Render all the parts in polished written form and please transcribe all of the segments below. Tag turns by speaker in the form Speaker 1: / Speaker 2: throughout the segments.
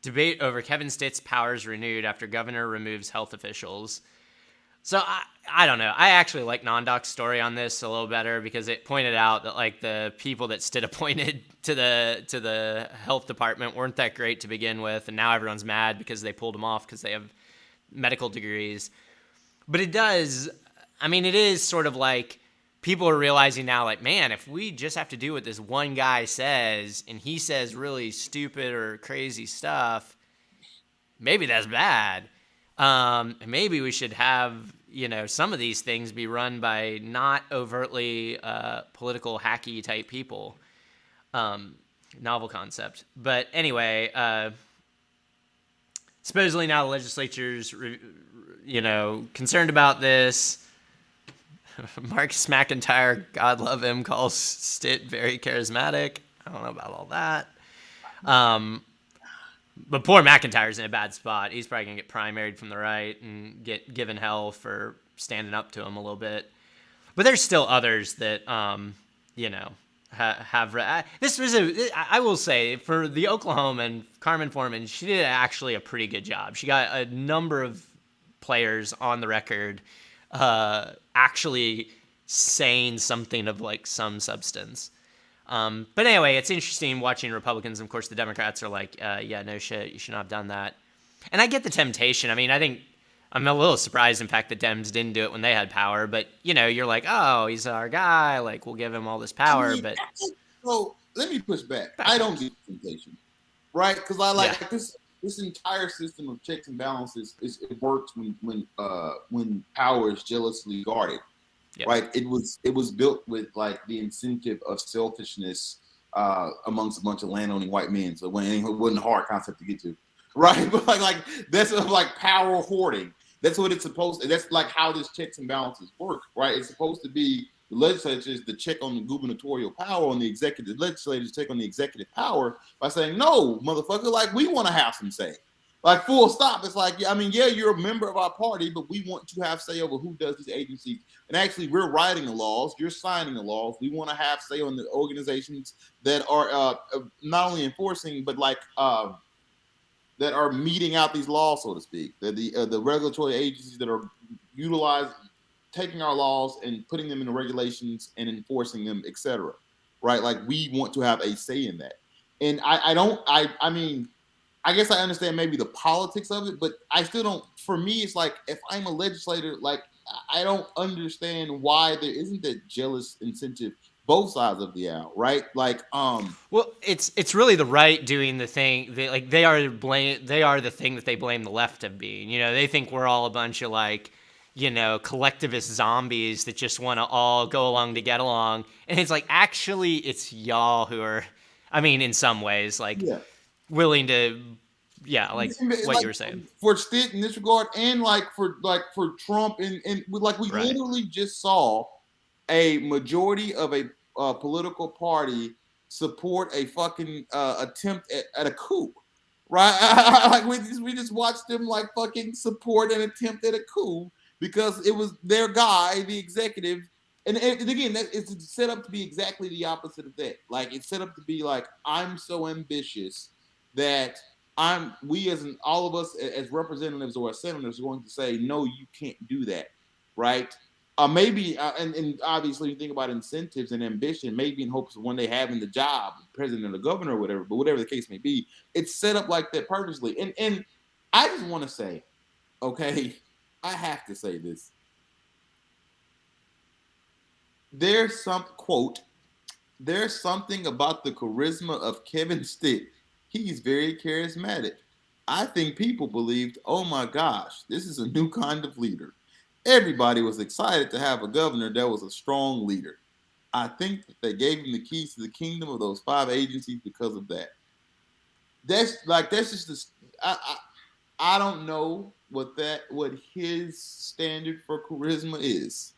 Speaker 1: Debate over Kevin Stitt's powers renewed after governor removes health officials. So I don't know. I actually like Nondoc's story on this a little better because it pointed out that like the people that Stitt appointed to the health department weren't that great to begin with, and now everyone's mad because they pulled them off because they have medical degrees. But it does. I mean, it is sort of like people are realizing now, like, man, if we just have to do what this one guy says, and he says really stupid or crazy stuff, maybe that's bad. Maybe we should have, some of these things be run by not overtly political hacky type people. Novel concept. But anyway, supposedly now the legislature's, concerned about this. Marcus McIntyre, God love him, calls Stitt very charismatic. I don't know about all that. But poor McIntyre's in a bad spot. He's probably going to get primaried from the right and get given hell for standing up to him a little bit. But there's still others that, have. This was I will say, for the Oklahoman, Carmen Foreman, she did actually a pretty good job. She got a number of players on the record actually saying something of like some substance. But anyway, it's interesting watching Republicans. Of course, the Democrats are like, yeah, no shit, you should not have done that. And I get the temptation. I mean, I think I'm a little surprised, in fact, that Dems didn't do it when they had power. But, you're like, oh, he's our guy. Like, we'll give him all this power.
Speaker 2: So let me push back. I don't get the temptation, right? Because I like this entire system of checks and balances. It works when power is jealously guarded. Yep. Right, it was built with like the incentive of selfishness amongst a bunch of landowning white men. So it wasn't a hard concept to get to, right? But like that's like power hoarding. That's what it's supposed to. That's like how this checks and balances work, right? It's supposed to be the legislature is the check on the gubernatorial power on the executive. The legislators check on the executive power by saying, no, motherfucker, like we want to have some say. Like full stop. It's like, I mean, yeah, you're a member of our party, but we want to have say over who does these agencies. And actually, we're writing the laws. You're signing the laws. We want to have say on the organizations that are not only enforcing, but like that are meeting out these laws, so to speak. The regulatory agencies that are taking our laws and putting them into regulations and enforcing them, etc. Right? Like we want to have a say in that. And I mean. I guess I understand maybe the politics of it, but I still don't. For me, it's like if I'm a legislator, like I don't understand why there isn't that jealous incentive both sides of the aisle, right? Like,
Speaker 1: well, it's really the right doing the thing. They are the thing that they blame the left of being. They think we're all a bunch of like, collectivist zombies that just want to all go along to get along, and it's like actually it's y'all who are. I mean, in some ways, like. Yeah. Willing to, like what you were saying
Speaker 2: for Stitt in this regard, and like for Trump, and like we literally just saw a majority of a political party support a fucking attempt at a coup, right? Like we just watched them like fucking support an attempt at a coup because it was their guy, the executive. And again, it's set up to be exactly the opposite of that. Like it's set up to be like I'm so ambitious that all of us as representatives or as senators are going to say, no, you can't do that, right? Maybe, and obviously you think about incentives and ambition, maybe in hopes of one day having the job, president or governor or whatever, but whatever the case may be, it's set up like that purposely. And I just want to say, okay, I have to say this. There's something about the charisma of Kevin Stitt. He's very charismatic. I think people believed, oh my gosh, this is a new kind of leader. Everybody was excited to have a governor that was a strong leader. I think that they gave him the keys to the kingdom of those 5 agencies because of that. That's just I don't know what his standard for charisma is.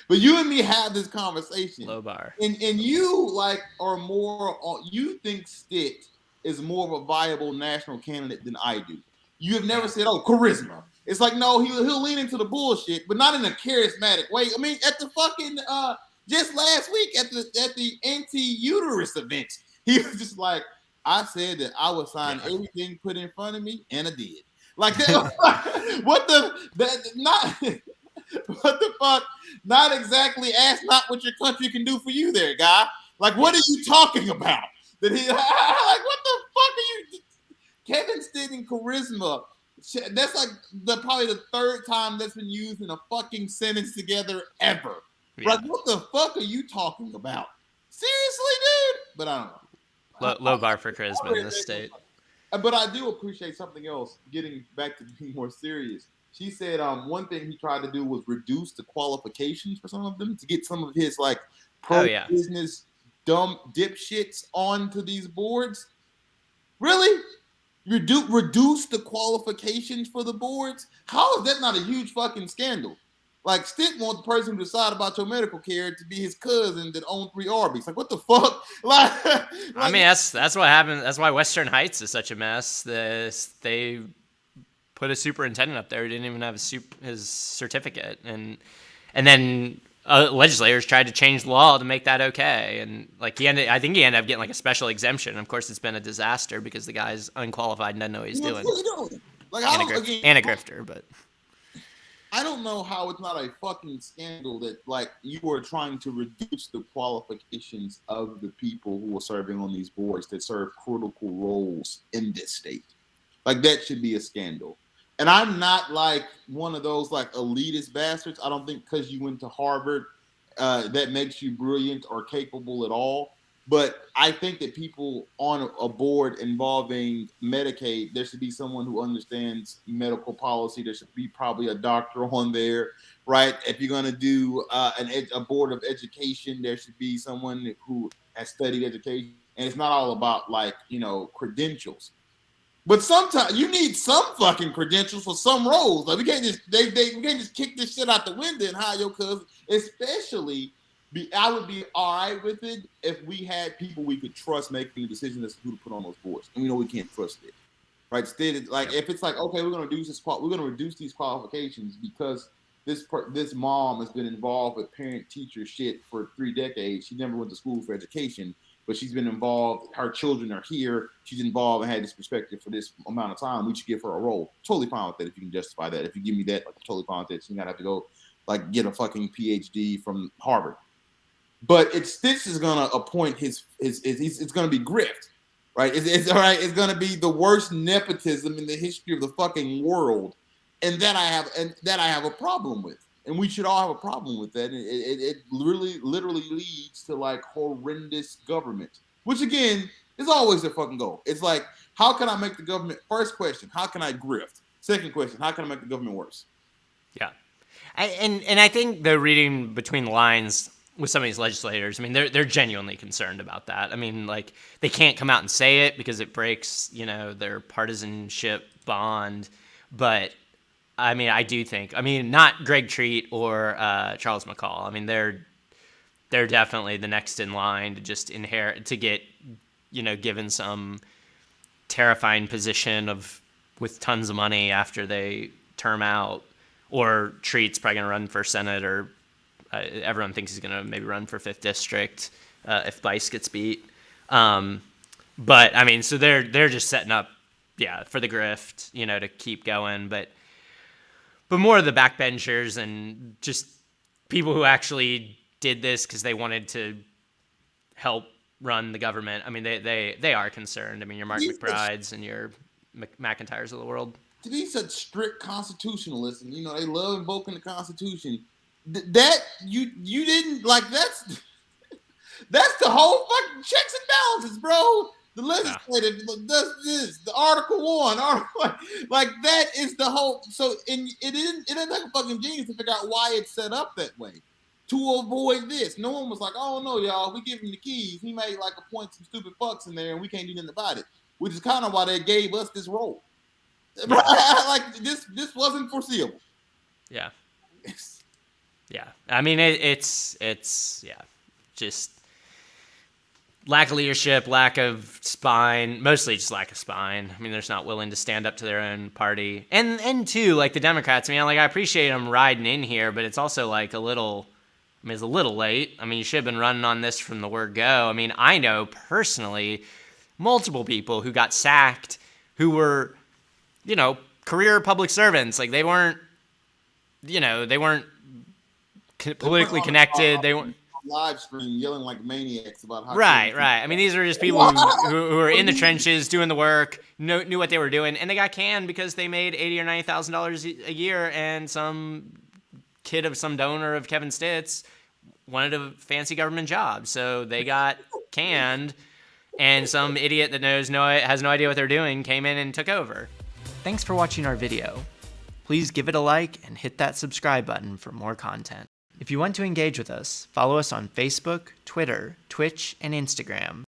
Speaker 2: But you and me have this conversation.
Speaker 1: Low bar.
Speaker 2: And you like are more you think Stitt is more of a viable national candidate than I do. You have never said, oh, charisma. It's like, no, he'll lean into the bullshit, but not in a charismatic way. I mean, at the fucking just last week at the anti-uterus event, he was just like, I said that I would sign everything put in front of me, and I did. Like that. What the that not what the fuck? Not exactly. Ask not what your country can do for you, there, guy. Like, what are you talking about? That he like, what the fuck are you? Kevin Stitt and charisma. That's like probably the third time that's been used in a fucking sentence together ever. Yeah. Like, what the fuck are you talking about? Seriously, dude? But I don't
Speaker 1: know. Low bar for charisma in this state.
Speaker 2: But I do appreciate something else. Getting back to being more serious. She said one thing he tried to do was reduce the qualifications for some of them to get some of his like pro-business dumb dipshits onto these boards. Really? Reduce the qualifications for the boards? How is that not a huge fucking scandal? Like, Stitt wants the person who decide about your medical care to be his cousin that owns 3 Arby's. Like, what the fuck? Like,
Speaker 1: I mean, that's what happened. That's why Western Heights is such a mess. They put a superintendent up there who didn't even have his certificate, and then legislators tried to change the law to make that okay, and like I think he ended up getting like a special exemption. Of course, it's been a disaster because the guy's unqualified and doesn't know what he's doing.
Speaker 2: Like,
Speaker 1: and a grifter, but
Speaker 2: I don't know how it's not a fucking scandal that like you are trying to reduce the qualifications of the people who are serving on these boards that serve critical roles in this state. Like, that should be a scandal. And I'm not like one of those like elitist bastards. I don't think because you went to Harvard that makes you brilliant or capable at all. But I think that people on a board involving Medicaid, there should be someone who understands medical policy. There should be probably a doctor on there, right? If you're going to do a board of education, there should be someone who has studied education. And it's not all about like, credentials. But sometimes you need some fucking credentials for some roles. Like, we can't just we can't just kick this shit out the window and hire your cousin. Especially, I would be all right with it if we had people we could trust making the decision as to who to put on those boards, and we know we can't trust it, right? Instead, like if it's like, okay, we're going to reduce these qualifications because this mom has been involved with parent-teacher shit for 3 decades. She never went to school for education. But she's been involved. Her children are here. She's involved and had this perspective for this amount of time. We should give her a role. Totally fine with that if you can justify that. If you give me that, like, I'm totally fine with that. So you gotta have to go, like, get a fucking PhD from Harvard. But Stitch is gonna appoint his it's gonna be grift, right? It's all right. It's gonna be the worst nepotism in the history of the fucking world, and that I have a problem with. And we should all have a problem with that. It literally leads to like horrendous government, which again is always their fucking goal. It's like, how can I make the government? First question, how can I grift? Second question, how can I make the government worse?
Speaker 1: Yeah, and I think the reading between the lines with some of these legislators, I mean, they're genuinely concerned about that. I mean, like, they can't come out and say it because it breaks, their partisanship bond, but I mean, I do think. I mean, not Greg Treat or Charles McCall. I mean, they're definitely the next in line to just get, given some terrifying position with tons of money after they term out. Or Treat's probably gonna run for Senate, or everyone thinks he's gonna maybe run for 5th district if Bice gets beat. But I mean, so they're just setting up, for the grift, to keep going, but more of the backbenchers and just people who actually did this because they wanted to help run the government. I mean, they are concerned. I mean, your Mark McBrides and your McIntyres of the world.
Speaker 2: To be such strict constitutionalists, and they love invoking the Constitution. That you didn't like. That's the whole fucking checks and balances, bro. The legislative does this. The Article 1, like that is the whole. So it didn't take a fucking genius to figure out why it's set up that way to avoid this. No one was like, "Oh no, y'all, we give him the keys. He may like appoint some stupid fucks in there, and we can't do nothing about it." Which is kind of why they gave us this role. Like this wasn't foreseeable.
Speaker 1: Yeah. Yeah. I mean, it's just. Lack of leadership, lack of spine, mostly just lack of spine. I mean, they're just not willing to stand up to their own party. And too, like the Democrats, I appreciate them riding in here, but it's also like it's a little late. I mean, you should have been running on this from the word go. I mean, I know personally, multiple people who got sacked, who were, career public servants. Like, they weren't politically connected. They weren't
Speaker 2: live stream yelling like maniacs about how.
Speaker 1: Right. I mean, these are just people who are in the trenches doing the work, knew what they were doing, and they got canned because they made $80,000 or $90,000 a year, and some kid of some donor of Kevin Stitt's wanted a fancy government job, so they got canned, and some idiot that has no idea what they're doing came in and took over. Thanks for watching our video. Please give it a like and hit that subscribe button for more content. If you want to engage with us, follow us on Facebook, Twitter, Twitch, and Instagram.